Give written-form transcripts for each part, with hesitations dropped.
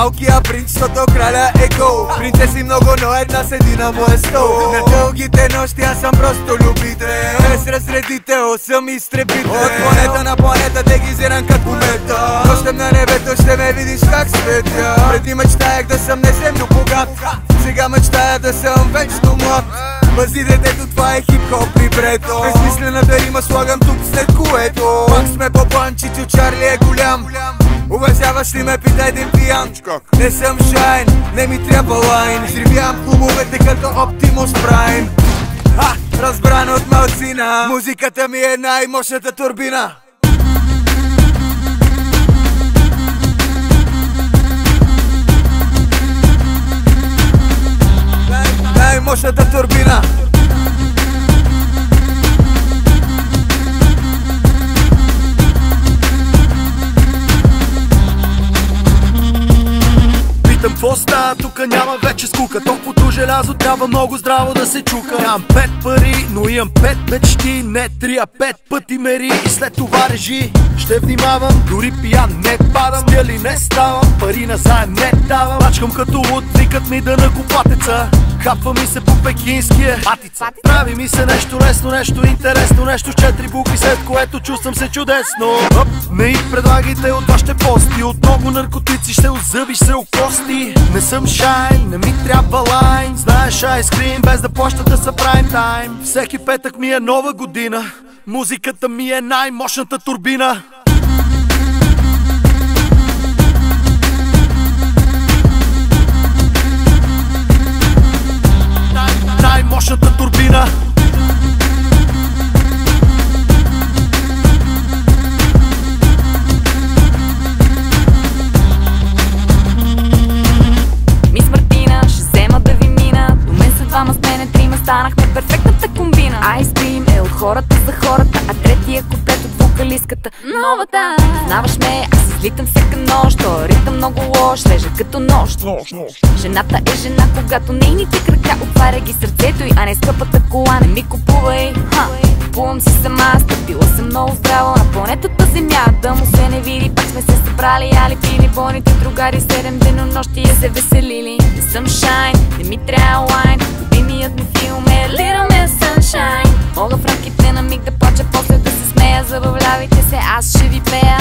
малкия принц, защото краля е гол. Принцеси много, но една седи на моя стол. На дългите нощи аз съм просто любител. Без разредител съм изтребител. От планета на планета дегизиран като комета. Нощем на небето ще ме видиш как светя. Преди мечтаях да съм неземно богат, сега мечтая да съм вечно млад. Пази детето, това е хип-хоп прибрето. Безмислената рима слагам тук, след което пак сме по план, Чичо Чарли е голям. Уважаваш ли ме, питай един пиян. Не съм шайн, не ми трябва лайн. Взривявам клубовете като Оптимус Прайм. Разбран от малцина, музиката ми е най-мощната турбина. Най-мощната турбина. Питам какво става, тука няма вече скука. Топлото желязо трябва много здраво да се чука. Нямам 5 пари, но имам 5 мечти. Не 3, а 5 пъти мери и след това режи. Ще внимавам, дори пиян не падам. Дали не ставам, пари назаем не давам. Мачкам като луд, викат ми да накупатеца. Хапва ми се по пекинския атица. Прави ми се нещо лесно, нещо интересно, нещо с 4 букви, след което чувствам се чудесно. Не и предлагайте от вашите пости, от много наркотици ще озъбиш се окости. Не съм шайн, не ми трябва лайн. Знаеш айскрим без да плаща да са прайм тайм. Всеки петък ми е нова година, музиката ми е най-мощната турбина. Най-мощната турбина. Мис Мартина, ще взема да ви мина. До мен са двама, с мене трима, станахме перфектната комбина. Айскрим е от хората за хората, а третия куплет от вокалистката новата. Знаваш ме, аз излитам всяка нощ, той ритъм много лош, свежа като нощ. Жената е жена, когато нейните крака отваря ги сърцето й, а не скъпата кола, не ми купувай. Купувам си сама, стъпила съм много здраво на планетата Земя. Да му се не види, пак сме се събрали, али пили боните другари, 7 денонощия се веселили. Не съм шайн, не ми трябва лайн, любимият ми филм е Little Miss Sunshine. Мога в рамките на миг да плача, после да се смея, забавлявайте се, аз ще ви пея.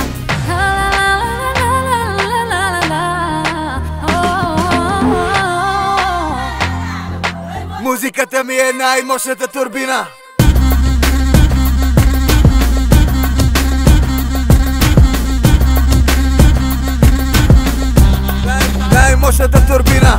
Музиката ми е най-мощната турбина. Най-мощната турбина.